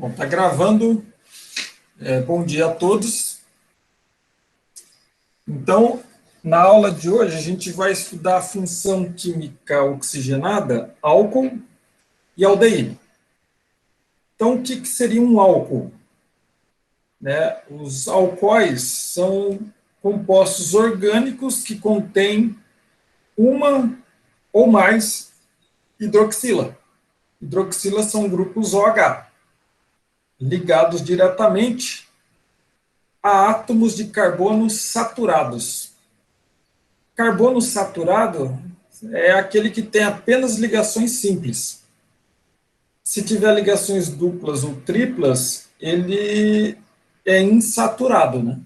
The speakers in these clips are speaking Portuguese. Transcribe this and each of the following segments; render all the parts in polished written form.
Bom, está gravando. Bom dia a todos. Então, na aula de hoje, a gente vai estudar a função química oxigenada, álcool e aldeído. Então, o que seria um álcool? Os alcoóis são compostos orgânicos que contêm uma ou mais hidroxila. Hidroxilas são grupos OH, ligados diretamente a átomos de carbono saturados. Carbono saturado é aquele que tem apenas ligações simples. Se tiver ligações duplas ou triplas, ele é insaturado, né?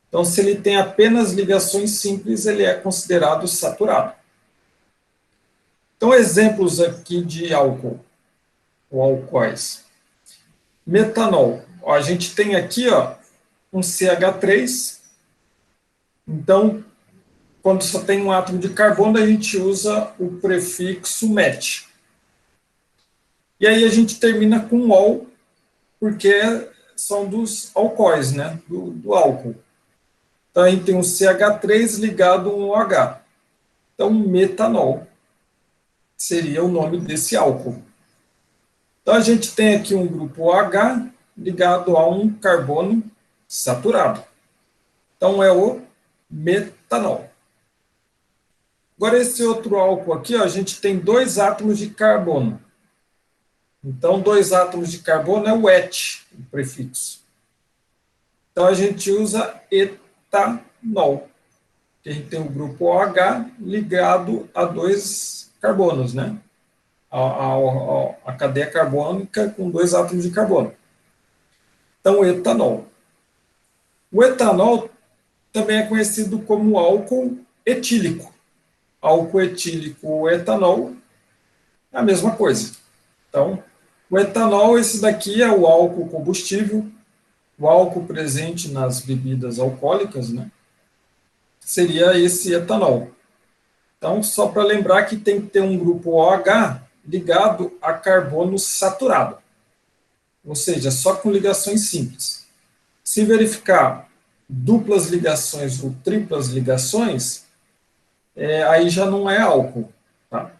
Então, se ele tem apenas ligações simples, ele é considerado saturado. Então, exemplos aqui de álcool, ou alcoóis. Metanol. A gente tem aqui um CH3. Então, quando só tem um átomo de carbono, a gente usa o prefixo met. E aí a gente termina com ol, porque são dos alcoóis, né? Do álcool. Então, a gente tem um CH3 ligado a um OH. Então, metanol seria o nome desse álcool. Então, a gente tem aqui um grupo OH ligado a um carbono saturado. Então, é o metanol. Agora, esse outro álcool aqui, a gente tem 2 átomos de carbono. Então, 2 átomos de carbono é o et, o prefixo. Então, a gente usa etanol. A gente tem o grupo OH ligado a 2 carbonos, né? A cadeia carbônica com 2 átomos de carbono. Então, etanol. O etanol também é conhecido como álcool etílico. Álcool etílico, etanol, é a mesma coisa. Então, o etanol, esse daqui é o álcool combustível, o álcool presente nas bebidas alcoólicas, né? Seria esse etanol. Então, só para lembrar que tem que ter um grupo OH ligado a carbono saturado, ou seja, só com ligações simples. Se verificar duplas ligações ou triplas ligações, aí já não é álcool. Tá?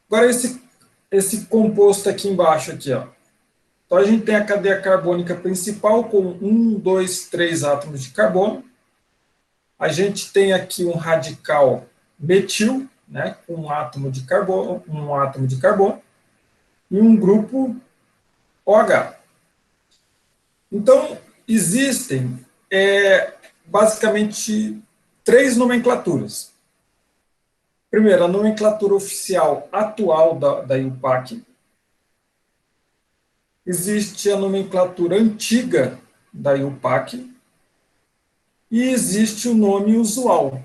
Agora, esse composto aqui embaixo, aqui, ó. Então, a gente tem a cadeia carbônica principal com 1, 2, 3 átomos de carbono. A gente tem aqui um radical metil, né, com um átomo de carbono, e um grupo OH. Então, existem basicamente 3 nomenclaturas. Primeiro, a nomenclatura oficial atual da IUPAC. Existe a nomenclatura antiga da IUPAC. E existe o nome usual,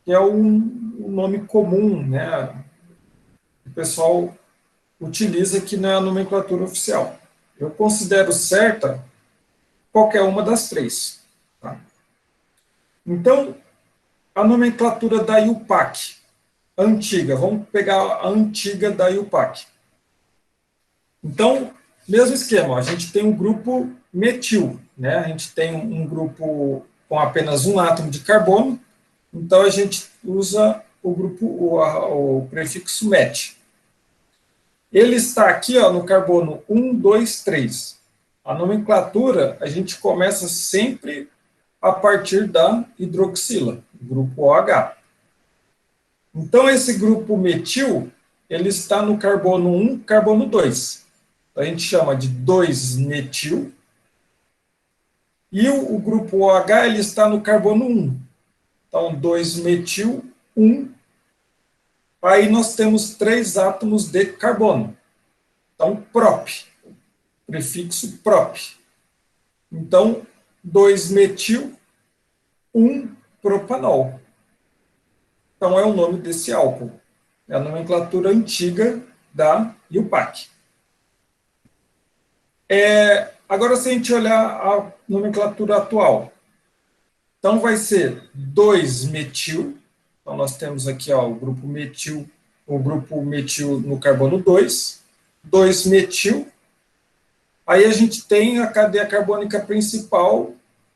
que é um nome comum, né? O pessoal utiliza, que não é a nomenclatura oficial. Eu considero certa qualquer uma das 3. Tá? Então, a nomenclatura da IUPAC, antiga, vamos pegar a antiga da IUPAC. Então, mesmo esquema, a gente tem um grupo metil, né? A gente tem um grupo com apenas um átomo de carbono, então a gente usa o prefixo met. Ele está aqui no carbono 1, 2, 3. A nomenclatura, a gente começa sempre a partir da hidroxila, grupo OH. Então, esse grupo metil, ele está no carbono 1, carbono 2. A gente chama de 2-metil. E o grupo OH, ele está no carbono 1. Então, 2-metil, 1. Aí nós temos 3 átomos de carbono. Então, prop, prefixo prop. Então, 2-metil, 1-propanol. Então, é o nome desse álcool. É a nomenclatura antiga da IUPAC. Agora, se a gente olhar a nomenclatura atual, então vai ser 2-metil. Então, nós temos aqui o grupo metil no carbono 2, 2-metil, Aí a gente tem a cadeia carbônica principal,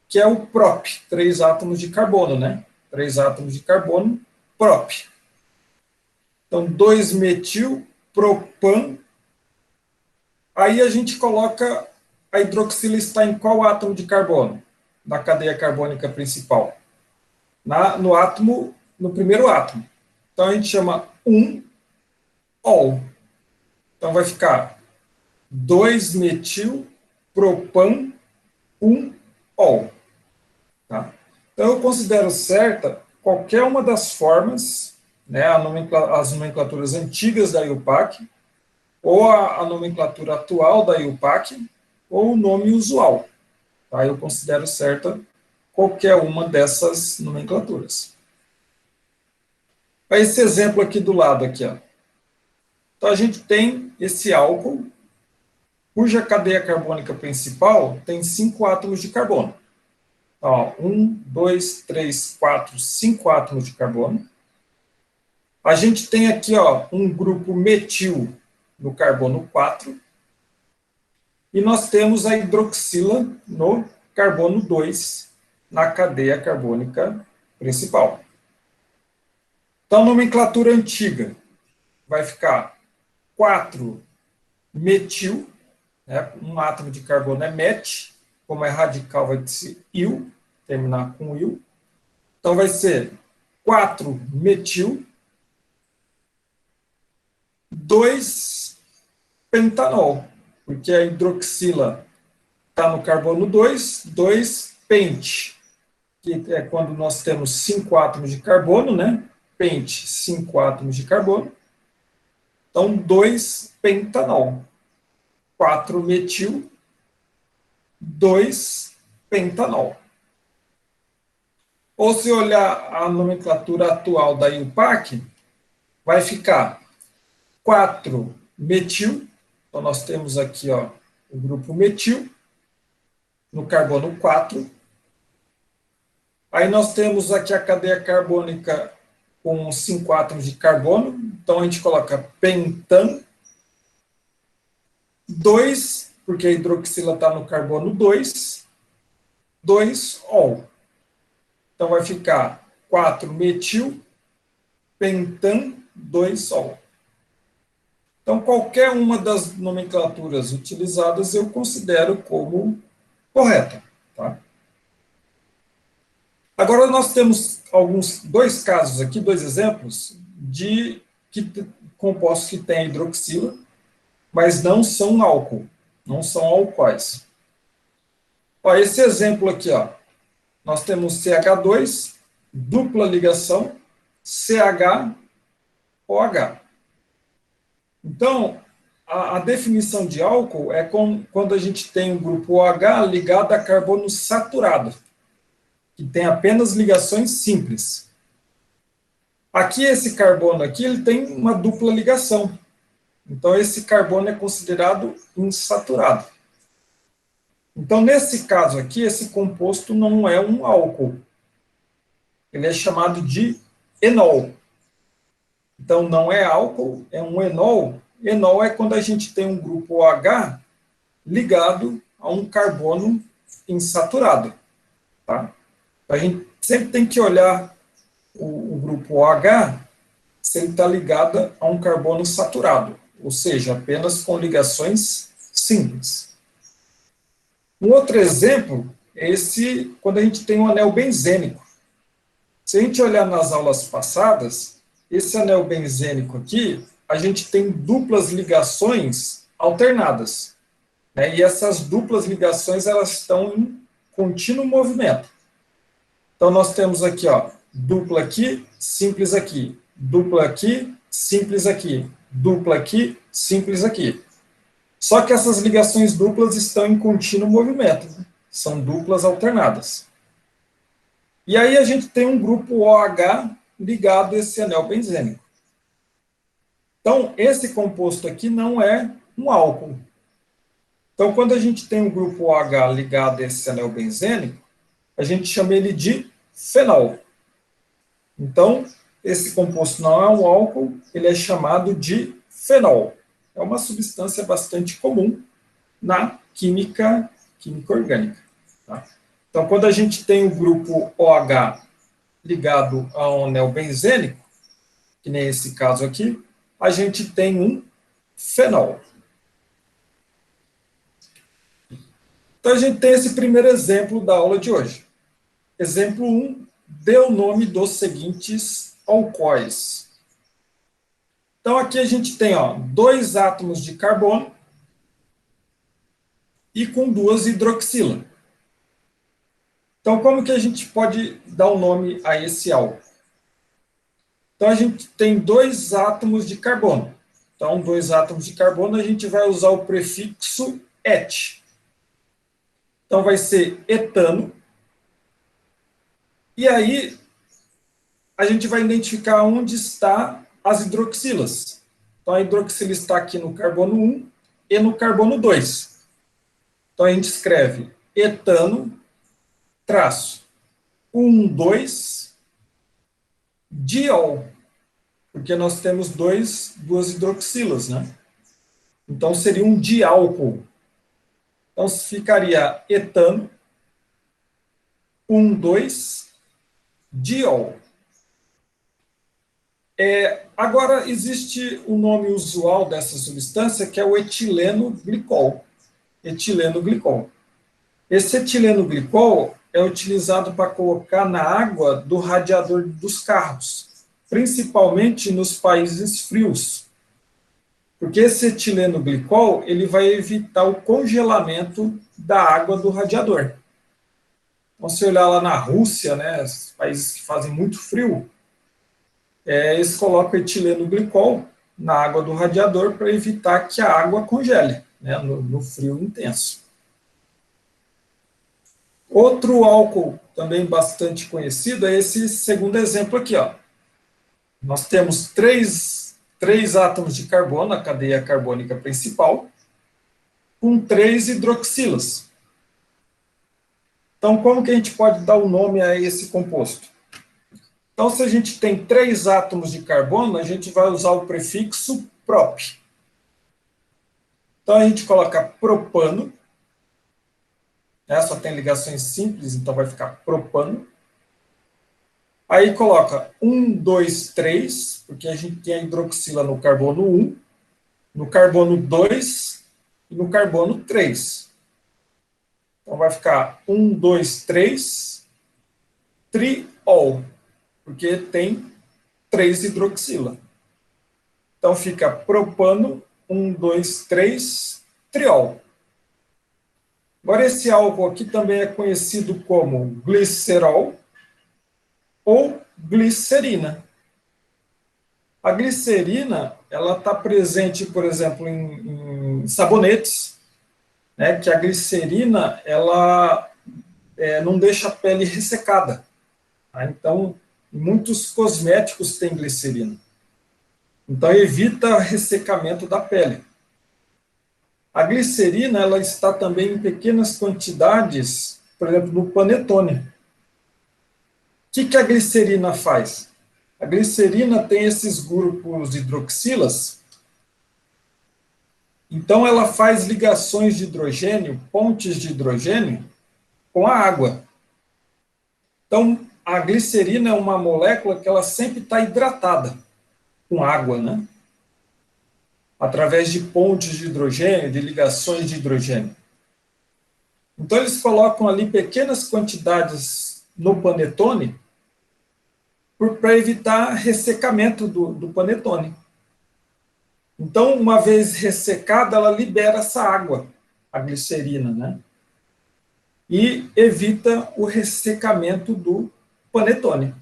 que é o prop, 3 átomos de carbono, né? 3 átomos de carbono, prop. Então, 2-metil-propan. Aí a gente coloca a hidroxila está em qual átomo de carbono? Na cadeia carbônica principal? No primeiro átomo. Então, a gente chama 1-ol. Então, vai ficar 2-metil-propan, 1-ol. Tá? Então, eu considero certa qualquer uma das formas, né, as nomenclaturas antigas da IUPAC, ou a nomenclatura atual da IUPAC, ou o nome usual. Tá? Eu considero certa qualquer uma dessas nomenclaturas. Esse exemplo aqui do lado, aqui, ó. Então, a gente tem esse álcool, cuja cadeia carbônica principal tem 5 átomos de carbono. Ó, 1, 2, 3, 4, 5 átomos de carbono. A gente tem aqui, ó, um grupo metil no carbono 4. E nós temos a hidroxila no carbono 2, na cadeia carbônica principal. Então, a nomenclatura antiga vai ficar 4-metil, né, um átomo de carbono é met, como é radical vai ser il, terminar com il. Então, vai ser 4-metil, 2-pentanol, porque a hidroxila está no carbono 2, 2-pente, que é quando nós temos 5 átomos de carbono, né? Pente, 5 átomos de carbono. Então, 2-pentanol. 4-metil, 2-pentanol. Ou se olhar a nomenclatura atual da IUPAC, vai ficar 4-metil. Então, nós temos aqui, ó, o grupo metil, no carbono 4. Aí nós temos aqui a cadeia carbônica com 5 átomos de carbono. Então, a gente coloca pentan. 2, porque a hidroxila está no carbono 2. 2-ol. Então, vai ficar 4-metil, pentan, 2-ol. Então, qualquer uma das nomenclaturas utilizadas eu considero como correta. Tá? Agora, nós temos dois casos aqui, 2 exemplos, de compostos que têm hidroxila, mas não são álcool, não são alcoóis. Ó, esse exemplo aqui, ó, nós temos CH2, dupla ligação, CH, OH. Então, a definição de álcool é quando a gente tem um grupo OH ligado a carbono saturado, que tem apenas ligações simples. Aqui, esse carbono aqui, ele tem uma dupla ligação. Então, esse carbono é considerado insaturado. Então, nesse caso aqui, esse composto não é um álcool. Ele é chamado de enol. Então, não é álcool, é um enol. Enol é quando a gente tem um grupo OH ligado a um carbono insaturado. Tá? A gente sempre tem que olhar o grupo OH se ele está ligado a um carbono saturado, ou seja, apenas com ligações simples. Um outro exemplo é esse, quando a gente tem um anel benzênico. Se a gente olhar nas aulas passadas, esse anel benzênico aqui, a gente tem duplas ligações alternadas. Né? E essas duplas ligações, elas estão em contínuo movimento. Então, nós temos aqui, ó, dupla aqui, simples aqui. Dupla aqui, simples aqui. Dupla aqui, simples aqui. Só que essas ligações duplas estão em contínuo movimento. Né? São duplas alternadas. E aí a gente tem um grupo OH ligado a esse anel benzênico. Então, esse composto aqui não é um álcool. Então, quando a gente tem um grupo OH ligado a esse anel benzênico, a gente chama ele de fenol. Então, esse composto não é um álcool, ele é chamado de fenol. É uma substância bastante comum na química orgânica. Tá? Então, quando a gente tem o grupo OH ligado a um anel benzênico, que nem esse caso aqui, a gente tem um fenol. Então, a gente tem esse primeiro exemplo da aula de hoje. Exemplo 1, dê o nome dos seguintes alcoóis. Então, aqui a gente tem 2 átomos de carbono e com 2 hidroxila. Então, como que a gente pode dar o nome a esse álcool? Então, a gente tem 2 átomos de carbono. Então, 2 átomos de carbono, a gente vai usar o prefixo et. Então, vai ser etano. E aí, a gente vai identificar onde está as hidroxilas. Então, a hidroxila está aqui no carbono 1 e no carbono 2. Então, a gente escreve etano, traço, 1, 2, diol, porque nós temos 2 hidroxilas, né? Então, seria um diálcool. Então, ficaria etano, 1, 2, diol. Agora, existe o nome usual dessa substância, que é o etileno glicol. Etileno glicol. Esse etileno glicol é utilizado para colocar na água do radiador dos carros, principalmente nos países frios. Porque esse etileno glicol, ele vai evitar o congelamento da água do radiador. Então, se olhar lá na Rússia, né, os países que fazem muito frio, eles colocam etileno glicol na água do radiador para evitar que a água congele, né, no frio intenso. Outro álcool também bastante conhecido é esse segundo exemplo aqui. Nós temos três átomos de carbono, a cadeia carbônica principal, com 3 hidroxilas. Então, como que a gente pode dar o nome a esse composto? Então, se a gente tem 3 átomos de carbono, a gente vai usar o prefixo prop. Então, a gente coloca propano, só tem ligações simples, então vai ficar propano. Aí coloca 1, 2, 3, porque a gente tem a hidroxila no carbono 1, no carbono 2 e no carbono 3. Então vai ficar 1, 2, 3, triol, porque tem 3 hidroxila. Então fica propano, 1, 2, 3, triol. Agora esse álcool aqui também é conhecido como glicerol ou glicerina. A glicerina, ela está presente, por exemplo, em sabonetes, né, que a glicerina, ela não deixa a pele ressecada. Tá? Então, muitos cosméticos têm glicerina. Então, evita ressecamento da pele. A glicerina, ela está também em pequenas quantidades, por exemplo, no panetone. O que a glicerina faz? A glicerina tem esses grupos hidroxilas, então ela faz ligações de hidrogênio, pontes de hidrogênio, com a água. Então, a glicerina é uma molécula que ela sempre está hidratada com água, né? Através de pontes de hidrogênio, de ligações de hidrogênio. Então, eles colocam ali pequenas quantidades no panetone para evitar ressecamento do panetone. Então, uma vez ressecada, ela libera essa água, a glicerina, né? E evita o ressecamento do panetone.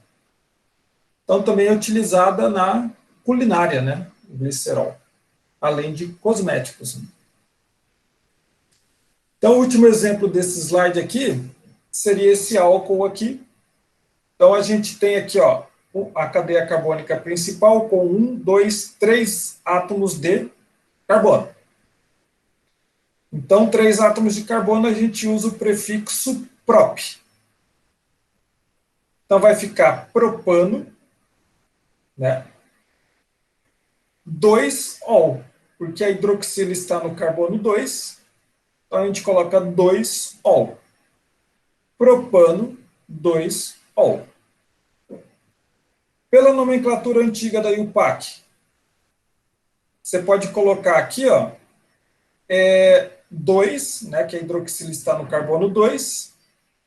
Então, também é utilizada na culinária, né? O glicerol, além de cosméticos. Então, o último exemplo desse slide aqui seria esse álcool aqui. Então, a gente tem aqui, a cadeia carbônica principal com 1, 2, 3 átomos de carbono. Então, 3 átomos de carbono, a gente usa o prefixo prop. Então, vai ficar propano, né? 2-ol, porque a hidroxila está no carbono 2. Então, a gente coloca 2-ol. Propano, 2-ol. Pela nomenclatura antiga da IUPAC, você pode colocar aqui, ó, 2, né, que a hidroxila está no carbono 2,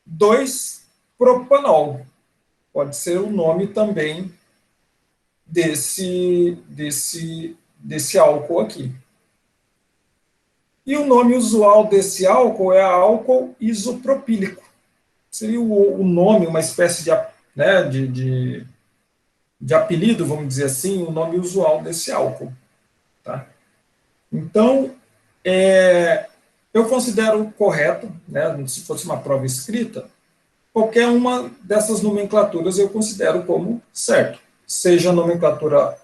2-propanol. Pode ser o nome também desse álcool aqui. E o nome usual desse álcool é álcool isopropílico. Seria o nome, uma espécie de, né, de apelido, vamos dizer assim, o nome usual desse álcool. Tá? Então, eu considero correto, né, se fosse uma prova escrita, qualquer uma dessas nomenclaturas eu considero como certo, seja a nomenclatura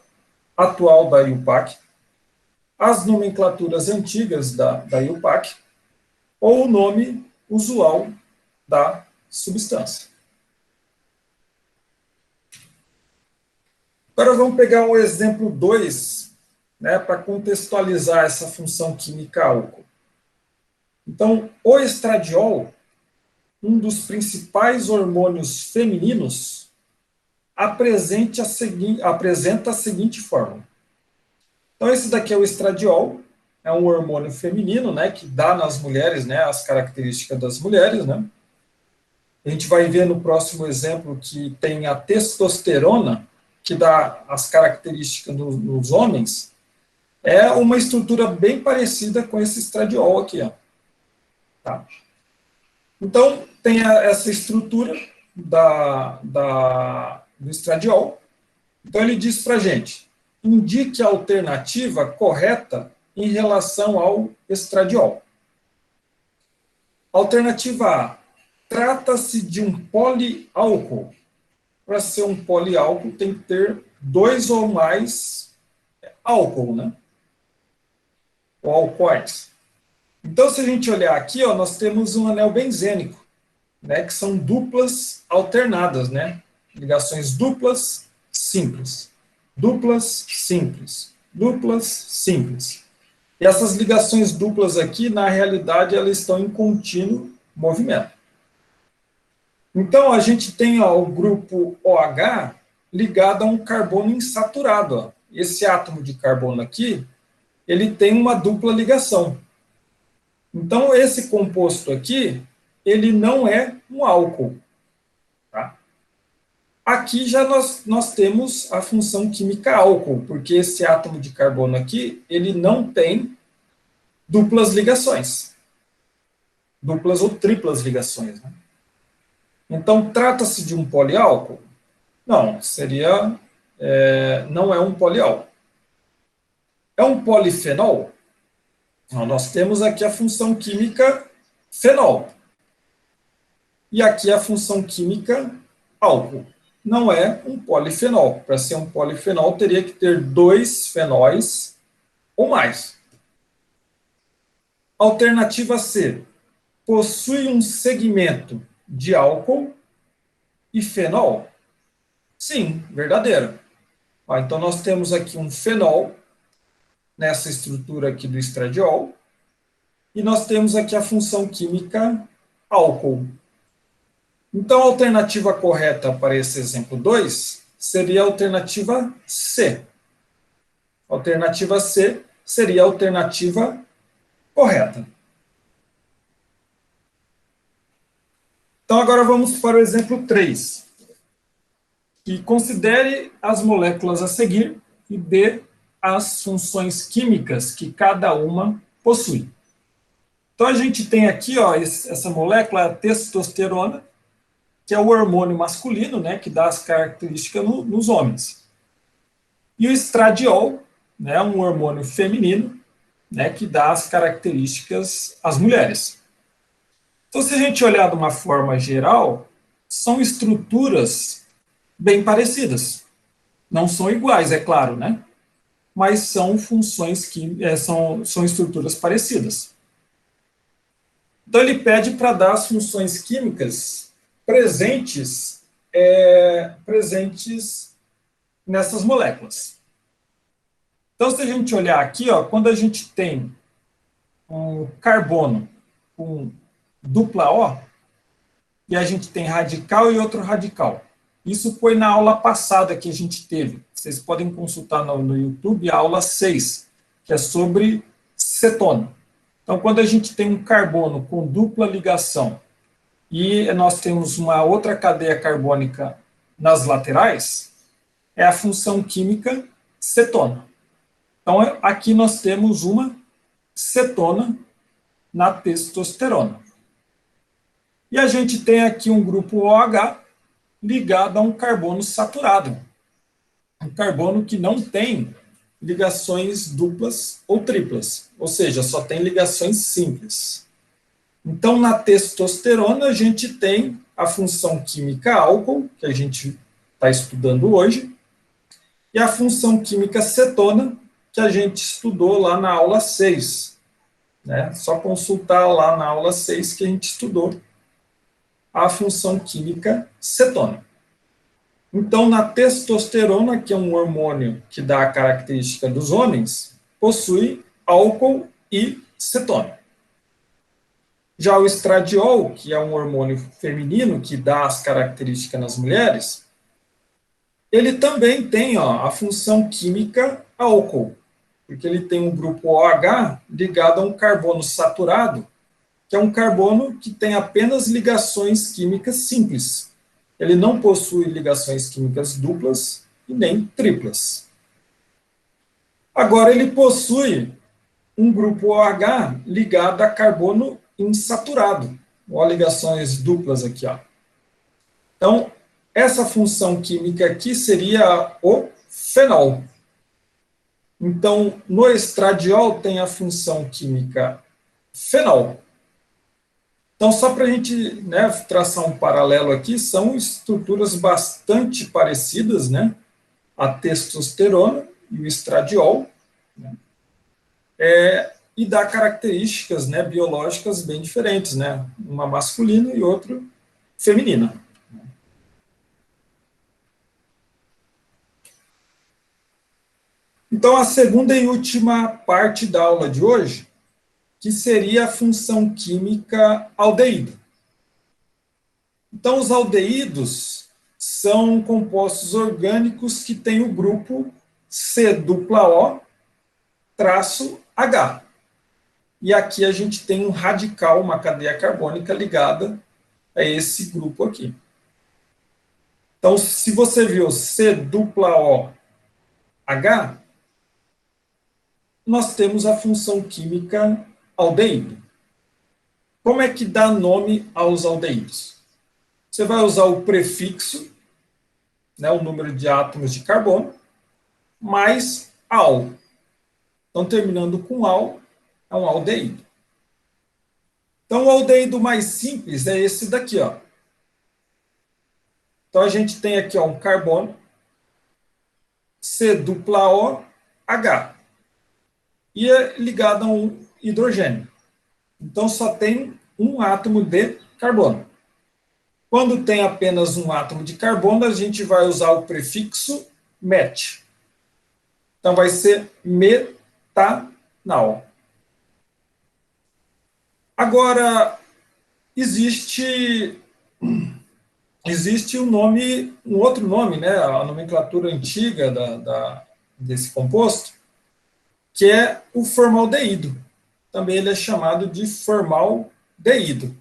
atual da IUPAC, as nomenclaturas antigas da IUPAC, ou o nome usual da substância. Agora vamos pegar o exemplo 2, né, para contextualizar essa função química álcool. Então, o estradiol, um dos principais hormônios femininos, apresenta a seguinte fórmula. Então, esse daqui é o estradiol, é um hormônio feminino, né, que dá nas mulheres, né, as características das mulheres, né. A gente vai ver no próximo exemplo que tem a testosterona, que dá as características nos homens, é uma estrutura bem parecida com esse estradiol aqui, ó. Tá? Então, tem essa estrutura do estradiol. Então, ele diz para a gente, indique a alternativa correta em relação ao estradiol. Alternativa A, trata-se de um poliálcool. Para ser um poliálcool, tem que ter 2 ou mais álcool, né? Ou alcoóis. Então, se a gente olhar aqui, ó, nós temos um anel benzênico, né, que são duplas alternadas, né? Ligações duplas simples. Duplas simples. Duplas simples. E essas ligações duplas aqui, na realidade, elas estão em contínuo movimento. Então, a gente tem, ó, o grupo OH ligado a um carbono insaturado. Ó. Esse átomo de carbono aqui, ele tem uma dupla ligação. Então, esse composto aqui, ele não é um álcool. Tá? Aqui já nós temos a função química álcool, porque esse átomo de carbono aqui, ele não tem duplas ligações. Duplas ou triplas ligações, né? Então, trata-se de um poliálcool? Não, não é um poliálcool. É um polifenol? Não, nós temos aqui a função química fenol. E aqui a função química álcool. Não é um polifenol. Para ser um polifenol, teria que ter 2 fenóis ou mais. Alternativa C. Possui um segmento de álcool e fenol? Sim, verdadeiro. Então, nós temos aqui um fenol, nessa estrutura aqui do estradiol, e nós temos aqui a função química álcool. Então, a alternativa correta para esse exemplo 2 seria a alternativa C. A alternativa C seria a alternativa correta. Então, agora vamos para o exemplo 3. Que considere as moléculas a seguir e dê as funções químicas que cada uma possui. Então, a gente tem aqui, ó, essa molécula, a testosterona, que é o hormônio masculino, né, que dá as características nos homens. E o estradiol, né, um hormônio feminino, né, que dá as características às mulheres. Então, se a gente olhar de uma forma geral, são estruturas bem parecidas. Não são iguais, é claro, né? Mas são funções que são estruturas parecidas. Então, ele pede para dar as funções químicas presentes nessas moléculas. Então, se a gente olhar aqui, ó, quando a gente tem um carbono com dupla O, e a gente tem radical e outro radical. Isso foi na aula passada que a gente teve. Vocês podem consultar no YouTube a aula 6, que é sobre cetona. Então, quando a gente tem um carbono com dupla ligação e nós temos uma outra cadeia carbônica nas laterais, é a função química cetona. Então, aqui nós temos uma cetona na testosterona. E a gente tem aqui um grupo OH ligado a um carbono saturado. Um carbono que não tem ligações duplas ou triplas, ou seja, só tem ligações simples. Então, na testosterona, a gente tem a função química álcool, que a gente está estudando hoje, e a função química cetona, que a gente estudou lá na aula 6. Né? Só consultar lá na aula 6 que a gente estudou a função química cetona. Então, na testosterona, que é um hormônio que dá a característica dos homens, possui álcool e cetona. Já o estradiol, que é um hormônio feminino que dá as características nas mulheres, ele também tem a função química álcool, porque ele tem um grupo OH ligado a um carbono saturado, que é um carbono que tem apenas ligações químicas simples. Ele não possui ligações químicas duplas e nem triplas. Agora, ele possui um grupo OH ligado a carbono insaturado, ou a ligações duplas aqui. Então, essa função química aqui seria o fenol. Então, no estradiol tem a função química fenol. Então, só para a gente traçar um paralelo aqui, são estruturas bastante parecidas, né? A testosterona e o estradiol, né? E dá características biológicas bem diferentes, né? Uma masculina e outra feminina. Então, a segunda e última parte da aula de hoje, que seria a função química aldeído. Então, os aldeídos são compostos orgânicos que têm o grupo C-O-H. E aqui a gente tem um radical, uma cadeia carbônica ligada a esse grupo aqui. Então, se você viu C-O-H, nós temos a função química aldeído. Como é que dá nome aos aldeídos? Você vai usar o prefixo, o número de átomos de carbono, mais al. Então, terminando com al, é um aldeído. Então, o aldeído mais simples é esse daqui. Então, a gente tem aqui um carbono, C-O-H, e é ligado a um hidrogênio. Então, só tem um átomo de carbono. Quando tem apenas um átomo de carbono, a gente vai usar o prefixo met. Então, vai ser metanal. Agora, existe um outro nome, a nomenclatura antiga desse composto, que é o formaldeído. Também ele é chamado de formaldeído.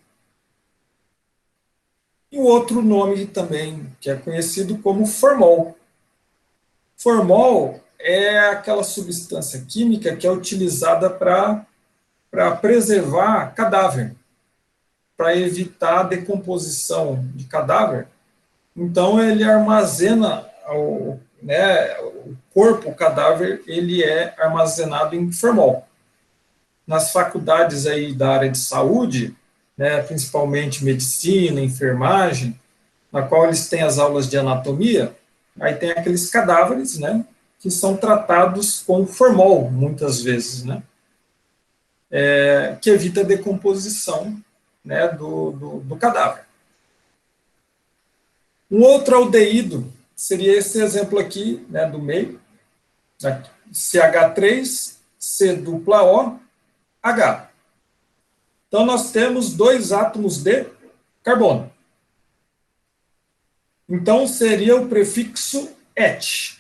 E o outro nome também, que é conhecido como formol. Formol é aquela substância química que é utilizada para preservar cadáver, para evitar a decomposição de cadáver. Então, ele armazena o corpo, o cadáver, ele é armazenado em formol. Nas faculdades aí da área de saúde, principalmente medicina, enfermagem, na qual eles têm as aulas de anatomia, aí tem aqueles cadáveres, que são tratados com formol, muitas vezes, que evita a decomposição, do cadáver. Um outro aldeído seria esse exemplo aqui, do meio, CH3, COOH. Então, nós temos 2 átomos de carbono. Então, seria o prefixo et.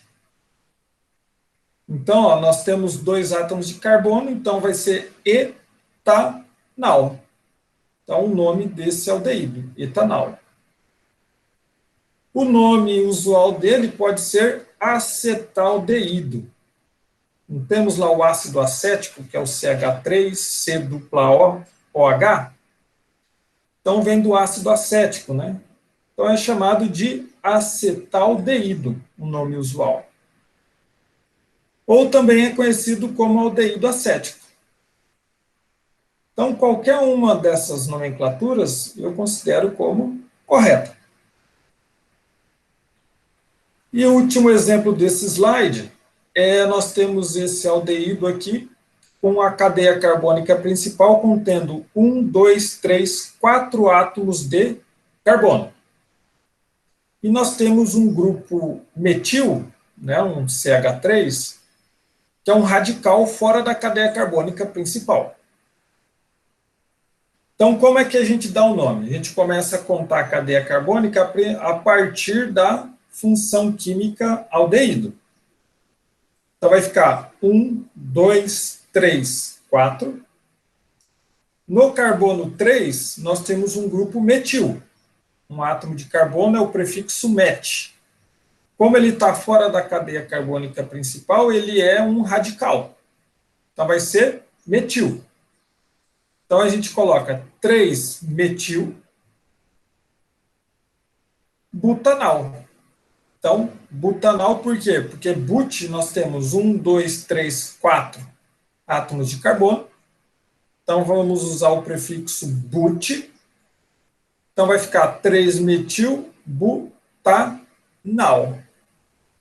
Então, ó, nós temos 2 átomos de carbono, então vai ser etanal. Então, o nome desse aldeído, etanal. O nome usual dele pode ser acetaldeído. Não temos lá o ácido acético, que é o CH3, C dupla O, OH? Então, vem do ácido acético, né? Então, é chamado de acetaldeído, o nome usual. Ou também é conhecido como aldeído acético. Então, qualquer uma dessas nomenclaturas eu considero como correta. E o último exemplo desse slide nós temos esse aldeído aqui com a cadeia carbônica principal contendo 1, 2, 3, 4 átomos de carbono. E nós temos um grupo metil, né, um CH3, que é um radical fora da cadeia carbônica principal. Então, como é que a gente dá o nome? A gente começa a contar a cadeia carbônica a partir da função química aldeído. Então, vai ficar 1, 2, 3, 4. No carbono 3, nós temos um grupo metil. Um átomo de carbono é o prefixo met. Como ele está fora da cadeia carbônica principal, ele é um radical. Então, vai ser metil. Então, a gente coloca 3-metil butanal. Então, butanal por quê? Porque but nós temos 1, 2, 3, 4 átomos de carbono. Então, vamos usar o prefixo but. Então, vai ficar 3-metil butanal.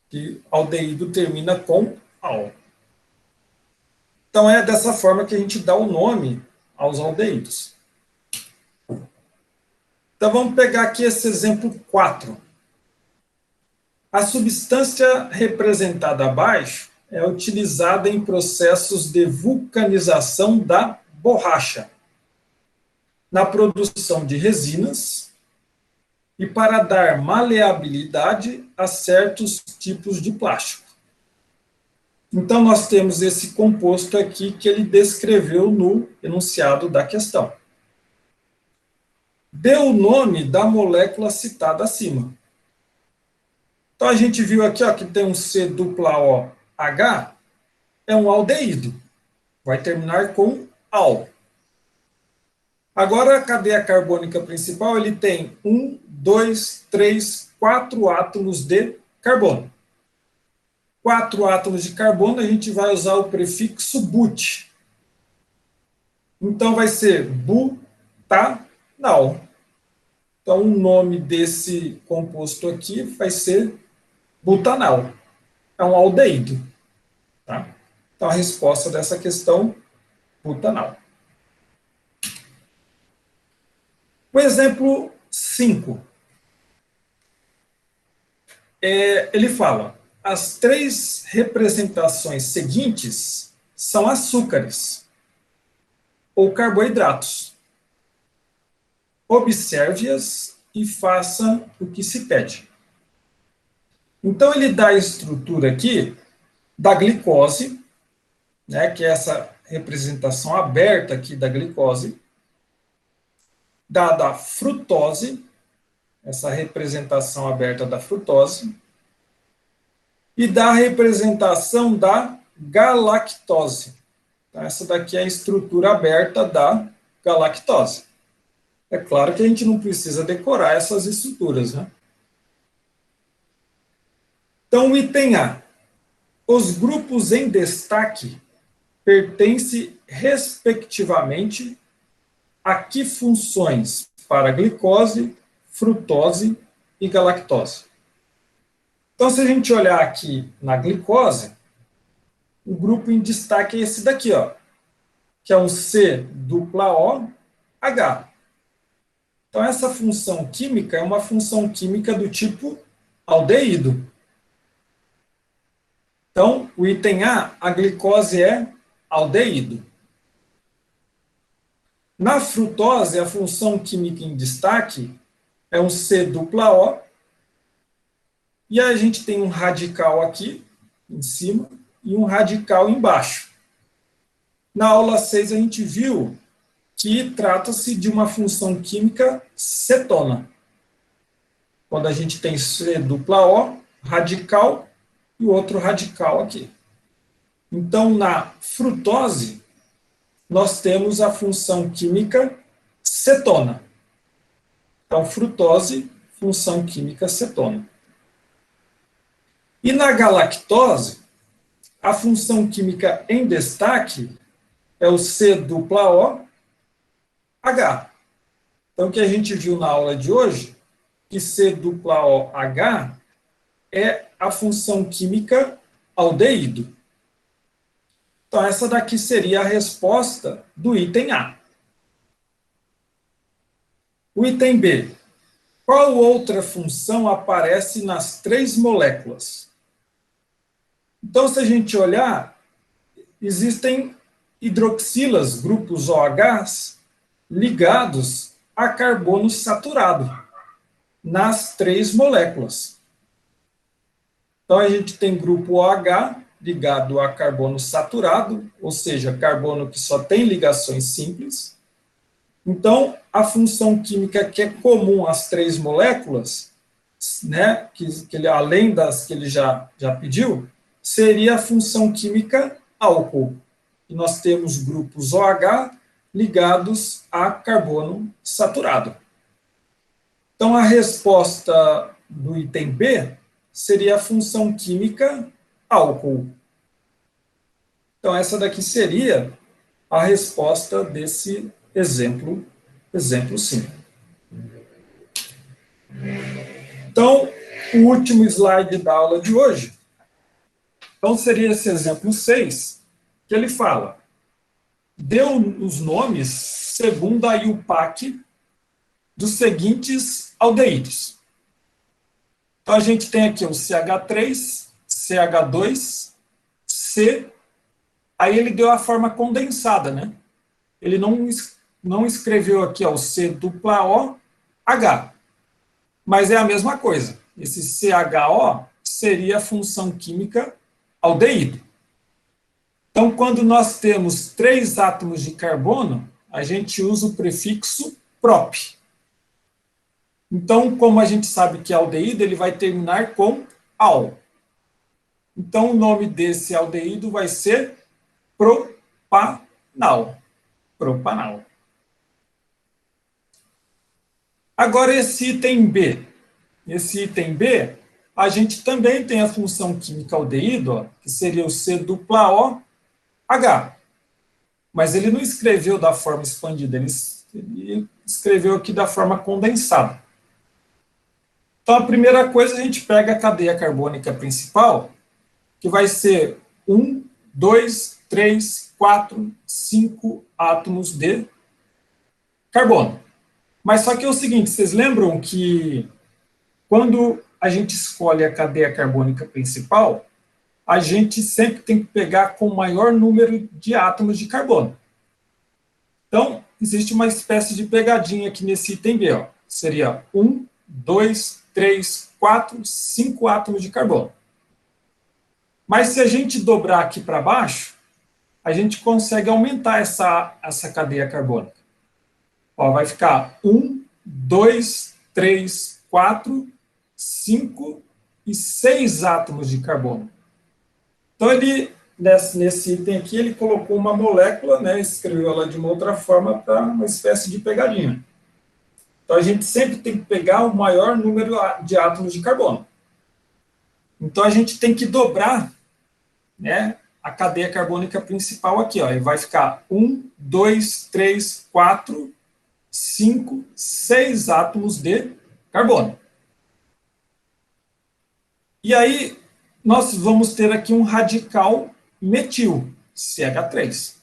Que aldeído termina com al. Então, é dessa forma que a gente dá o nome aos aldeídos. Então, vamos pegar aqui esse exemplo 4. A substância representada abaixo é utilizada em processos de vulcanização da borracha, na produção de resinas e para dar maleabilidade a certos tipos de plástico. Então, nós temos esse composto aqui que ele descreveu no enunciado da questão. Deu o nome da molécula citada acima. Então, a gente viu aqui ó, que tem um C dupla OH, é um aldeído. Vai terminar com al. Agora, a cadeia carbônica principal, ele tem 1, 2, 3, 4 átomos de carbono. 4 átomos de carbono, a gente vai usar o prefixo but. Então, vai ser butanal. Então, o nome desse composto aqui vai ser butanal. É um aldeído. Tá? Então, a resposta dessa questão, butanal. O exemplo 5. Ele fala, as 3 representações seguintes são açúcares ou carboidratos. Observe-as e faça o que se pede. Então, ele dá a estrutura aqui da glicose, né, que é essa representação aberta aqui da glicose, da frutose, essa representação aberta da frutose, e da representação da galactose. Então, essa daqui é a estrutura aberta da galactose. É claro que a gente não precisa decorar essas estruturas, né? Então, o item A. Os grupos em destaque pertencem, respectivamente, a que funções para glicose, frutose e galactose? Então, se a gente olhar aqui na glicose, o grupo em destaque é esse daqui, ó, que é um C dupla OH. Então, essa função química é uma função química do tipo aldeído. Então, o item A glicose é aldeído. Na frutose, a função química em destaque é um C-dupla-O, e a gente tem um radical aqui, em cima, e um radical embaixo. Na aula 6, a gente viu que trata-se de uma função química cetona, quando a gente tem C-dupla-O, radical, e outro radical aqui. Então, na frutose, nós temos a função química cetona. Então, frutose, função química cetona. E na galactose, a função química em destaque é o C-dupla-O, H. Então, o que a gente viu na aula de hoje, que C-dupla-OH é a função química aldeído. Então, essa daqui seria a resposta do item A. O item B. Qual outra função aparece nas 3 moléculas? Então, se a gente olhar, existem hidroxilas, grupos OHs, ligados a carbono saturado, nas 3 moléculas. Então, a gente tem grupo OH ligado a carbono saturado, ou seja, carbono que só tem ligações simples. Então, a função química que é comum às 3 moléculas, né, que ele, além das que ele já pediu, seria a função química álcool. E nós temos grupos OH ligados a carbono saturado. Então, a resposta do item B seria a função química álcool. Então, essa daqui seria a resposta desse exemplo 5. Então, o último slide da aula de hoje, então seria esse exemplo 6, que ele fala, deu os nomes segundo a IUPAC dos seguintes aldeídos. Então, a gente tem aqui o CH3, CH2, C, aí ele deu a forma condensada, né? Ele não escreveu aqui ó, o C-dupla-O, H, mas é a mesma coisa. Esse CHO seria a função química aldeído. Então, quando nós temos 3 átomos de carbono, a gente usa o prefixo prop. Então, como a gente sabe que é aldeído, ele vai terminar com al. Então, o nome desse aldeído vai ser propanal. Propanal. Agora, esse item B. Esse item B, a gente também tem a função química aldeído, ó, que seria o C-dupla-O, H. Mas ele não escreveu da forma expandida, ele escreveu aqui da forma condensada. Então, a primeira coisa, a gente pega a cadeia carbônica principal, que vai ser 1, 2, 3, 4, 5 átomos de carbono. Mas só que é o seguinte, vocês lembram que quando a gente escolhe a cadeia carbônica principal, a gente sempre tem que pegar com o maior número de átomos de carbono. Então, existe uma espécie de pegadinha aqui nesse item B. Ó. Seria 1, 2, 3, 4, 5 átomos de carbono. Mas se a gente dobrar aqui para baixo, a gente consegue aumentar essa cadeia carbônica. Ó, vai ficar 1, 2, 3, 4, 5 e 6 átomos de carbono. Então, ele, nesse item aqui, ele colocou uma molécula, né, escreveu ela de uma outra forma para uma espécie de pegadinha. Então, a gente sempre tem que pegar o maior número de átomos de carbono. Então, a gente tem que dobrar, né, a cadeia carbônica principal aqui. Ó, e vai ficar 1, 2, 3, 4, 5, 6 átomos de carbono. E aí, nós vamos ter aqui um radical metil, CH3.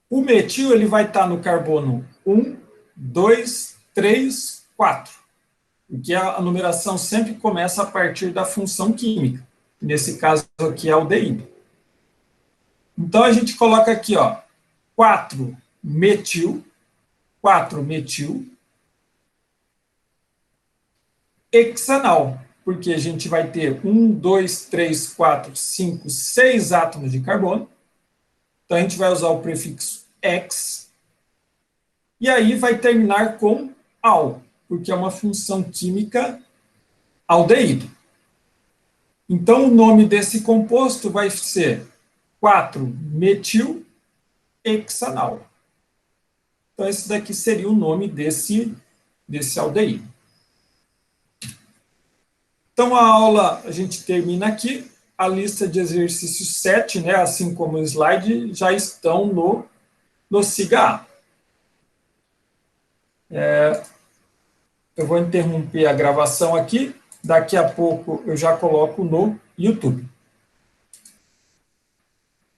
O metil ele vai estar no carbono 1, 2, 3, 4. Porque a numeração sempre começa a partir da função química. Nesse caso aqui é aldeído. Então, a gente coloca aqui, ó, 4 metil, 4-metil, hexanal, porque a gente vai ter 1, 2, 3, 4, 5, 6 átomos de carbono. Então, a gente vai usar o prefixo hex. E aí vai terminar com al, porque é uma função química aldeído. Então, o nome desse composto vai ser 4-metil-hexanal. Então, esse daqui seria o nome desse aldeído. Então, a aula a gente termina aqui. A lista de exercícios 7, né, assim como o slide, já estão no SIGA. Eu vou interromper a gravação aqui. Daqui a pouco eu já coloco no YouTube.